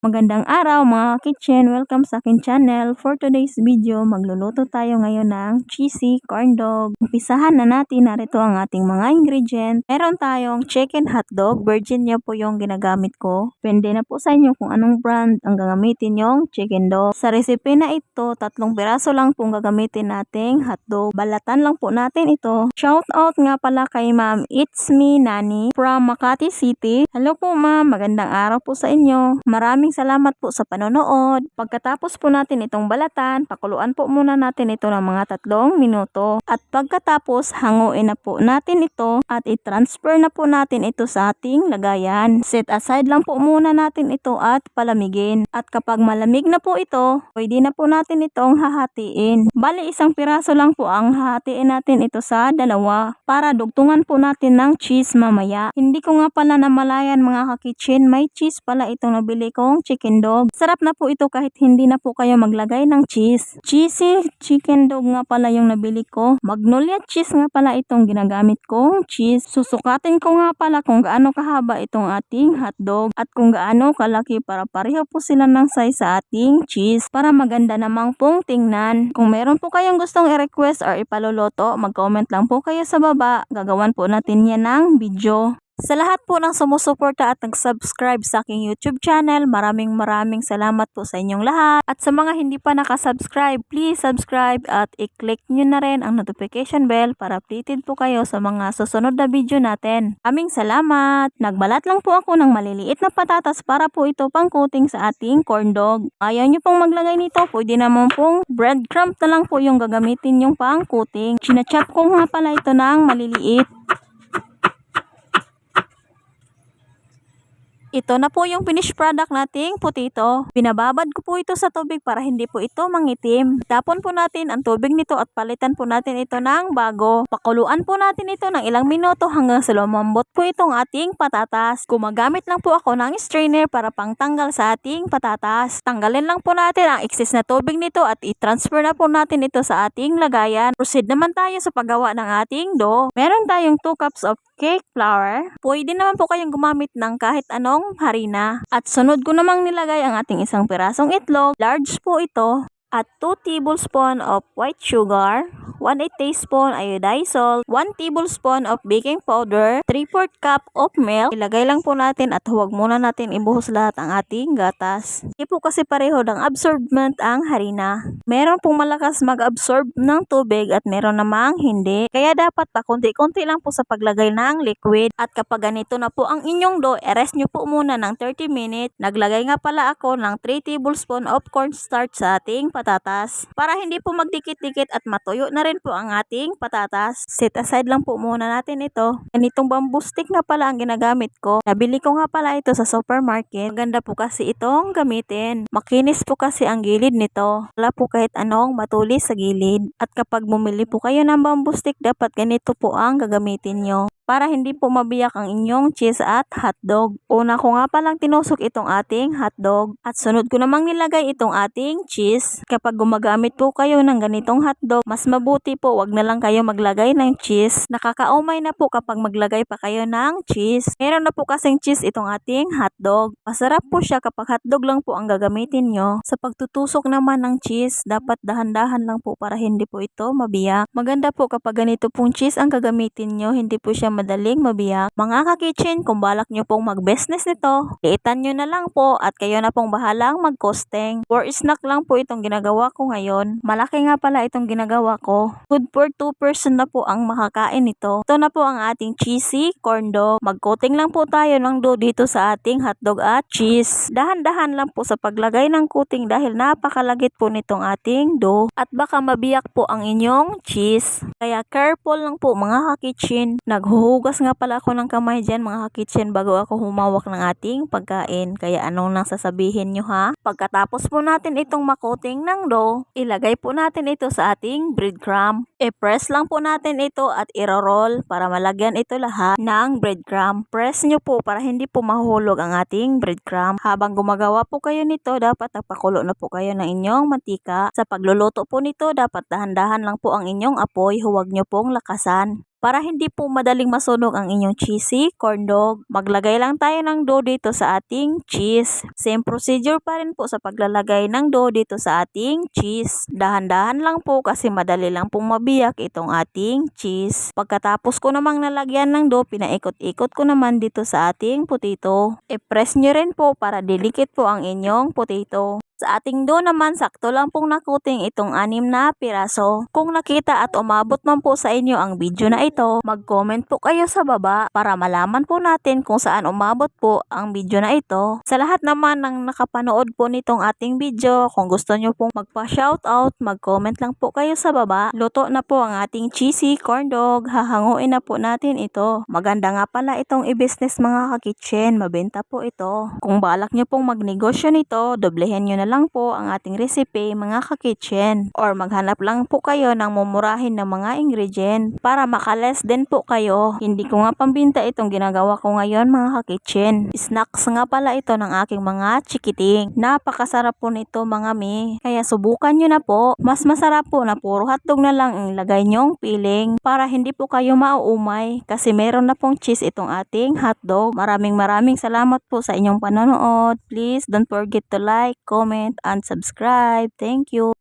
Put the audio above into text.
Magandang araw mga kitchen! Welcome sa akin channel. For today's video, magluluto tayo ngayon ng cheesy corn dog. Umpisahan na natin, narito ang ating mga ingredients. Meron tayong chicken hotdog, Virginia po yung ginagamit ko. Pwede na po sa inyo kung anong brand ang gagamitin yung chicken dog. Sa recipe na ito, 3 piraso lang pong gagamitin nating hotdog. Balatan lang po natin ito. Shout out nga pala kay ma'am It's Me Nani from Makati City. Hello po ma'am, magandang araw po sa inyo. Maraming salamat po sa panonood. Pagkatapos po natin itong balatan, pakuluan po muna natin ito ng mga 3 minuto. At pagkatapos, hanguin na po natin ito at i-transfer na po natin ito sa ating lagayan. Set aside lang po muna natin ito at palamigin. At kapag malamig na po ito, pwede na po natin itong hahatiin. Bali, 1 piraso lang po ang hahatiin natin ito sa 2 para dugtungan po natin ng cheese mamaya. Hindi ko nga pala namalayan mga ka-kitchen, may cheese pala itong nabili kong chicken dog. Sarap na po ito kahit hindi na po kayo maglagay ng cheese. Cheesy chicken dog nga pala yung nabili ko. Magnolia cheese nga pala itong ginagamit kong cheese. Susukatin ko nga pala kung gaano kahaba itong ating hotdog at kung gaano kalaki para pareho po sila ng size sa ating cheese para maganda namang pong tingnan. Kung meron po kayong gustong i-request or ipaluluto, mag-comment lang po kayo sa baba. Gagawan po natin yan ng video. Sa lahat po ng sumusuporta at nag-subscribe sa aking YouTube channel, maraming salamat po sa inyong lahat. At sa mga hindi pa nakasubscribe, please subscribe at i-click nyo na rin ang notification bell para updated po kayo sa mga susunod na video natin. Maraming salamat! Nagbalat lang po ako ng maliliit na patatas para po ito pang coating sa ating corn dog. Ayaw nyo pong maglagay nito, pwede naman pong breadcrumb na lang po yung gagamitin yung pang coating. Chinachop ko nga pala ito ng maliliit. Ito na po yung finished product nating potato. Binababad ko po ito sa tubig para hindi po ito mangitim. Tapon po natin ang tubig nito at palitan po natin ito ng bago. Pakuluan po natin ito ng ilang minuto hanggang sa lumambot po itong ating patatas. Gumagamit lang po ako ng strainer para pangtanggal sa ating patatas. Tanggalin lang po natin ang excess na tubig nito at i-transfer na po natin ito sa ating lagayan. Proceed naman tayo sa paggawa ng ating dough. Meron tayong 2 cups of cake flour. Pwede naman po kayong gumamit ng kahit anong harina. At sunod ko namang nilagay ang ating 1 pirasong itlog. Large po ito. At 2 tablespoon of white sugar, 1/8 teaspoon iodized salt, 1 tablespoon of baking powder, 3/4 cup of milk. Ilagay lang po natin at huwag muna natin ibuhos lahat ang ating gatas. Hindi po kasi pareho ng absorbment ang harina. Meron pong malakas mag-absorb ng tubig at meron namang hindi. Kaya dapat pa konti-konti lang po sa paglagay ng liquid. At kapag ganito na po ang inyong dough, i-rest nyo po muna ng 30 minutes. Naglagay nga pala ako ng 3 tablespoon of cornstarch sa ating patatas para hindi po magdikit-dikit at matuyo na rin po ang ating patatas. Set aside lang po muna natin ito. Ganitong bamboo stick nga pala ang ginagamit ko. Nabili ko nga pala ito sa supermarket. Maganda po kasi itong gamitin. Makinis po kasi ang gilid nito. Wala po kahit anong matulis sa gilid. At kapag bumili po kayo ng bamboo stick, dapat ganito po ang gagamitin nyo para hindi po mabiyak ang inyong cheese at hotdog. Una ko nga palang tinusok itong ating hotdog at sunod ko namang nilagay itong ating cheese. Kapag gumagamit po kayo ng ganitong hotdog, mas mabuti po wag na lang kayo maglagay ng cheese. Nakakaumay na po kapag maglagay pa kayo ng cheese. Meron na po kasing cheese itong ating hotdog. Masarap po siya kapag hotdog lang po ang gagamitin nyo. Sa pagtutusok naman ng cheese, dapat dahan-dahan lang po para hindi po ito mabiyak. Maganda po kapag ganito pong cheese ang gagamitin nyo, hindi po siya madaling mabiyak. Mga ka-kitchen, kung balak nyo pong mag-business nito, liitan nyo na lang po at kayo na pong bahalang mag-costing. For snack lang po itong ginagawa ko ngayon. Malaki nga pala itong ginagawa ko. Good for 2 person na po ang makakain nito. Ito na po ang ating cheesy corn dog. Mag-coating lang po tayo ng dough dito sa ating hotdog at cheese. Dahan-dahan lang po sa paglagay ng coating dahil napakalagit po nitong ating dough at baka mabiyak po ang inyong cheese. Kaya careful lang po mga ka-kitchen. Naghuhugas nga pala ako ng kamay dyan mga ka-kitchen bago ako humawak ng ating pagkain. Kaya anong nang sasabihin nyo ha? Pagkatapos po natin itong makoting ng dough, ilagay po natin ito sa ating breadcrumb. I-press lang po natin ito at i-roll para malagyan ito lahat ng breadcrumb. Press nyo po para hindi po mahulog ang ating breadcrumb. Habang gumagawa po kayo nito, dapat nagpakulo na po kayo ng inyong mantika. Sa pagluluto po nito, dapat dahan-dahan lang po ang inyong apoy. Huwag nyo pong lakasan. Para hindi po madaling masunog ang inyong cheesy corn dog, maglagay lang tayo ng dough dito sa ating cheese. Same procedure pa rin po sa paglalagay ng dough dito sa ating cheese. Dahan-dahan lang po kasi madali lang pong mabiyak itong ating cheese. Pagkatapos ko namang nalagyan ng dough, pinaikot-ikot ko naman dito sa ating potato. I-press nyo rin po para delicate po ang inyong potato. Sa ating dough naman, sakto lang pong nakuting itong 6 na piraso. Kung nakita at umabot man po sa inyo ang video na ito, mag-comment po kayo sa baba para malaman po natin kung saan umabot po ang video na ito. Sa lahat naman ng nakapanood po nitong ating video, kung gusto nyo pong magpa-shoutout, mag-comment lang po kayo sa baba. Luto na po ang ating cheesy corn dog. Hahanguin na po natin ito. Maganda nga pala itong i-business mga ka-kitchen. Mabenta po ito. Kung balak nyo pong magnegosyo nito, doblehin nyo na lang po ang ating recipe mga ka-kitchen, or maghanap lang po kayo ng mumurahin na mga ingredient para makales din po kayo. Hindi ko nga pambinta itong ginagawa ko ngayon mga ka-kitchen. Snacks nga pala ito ng aking mga chikiting. Napakasarap po nito mga mi, kaya subukan nyo na po. Mas masarap po na puro hotdog na lang ang ilagay nyong filling para hindi po kayo mauumay kasi meron na pong cheese itong ating hotdog. Maraming salamat po sa inyong panonood. Please don't forget to like, comment, and subscribe. Thank you.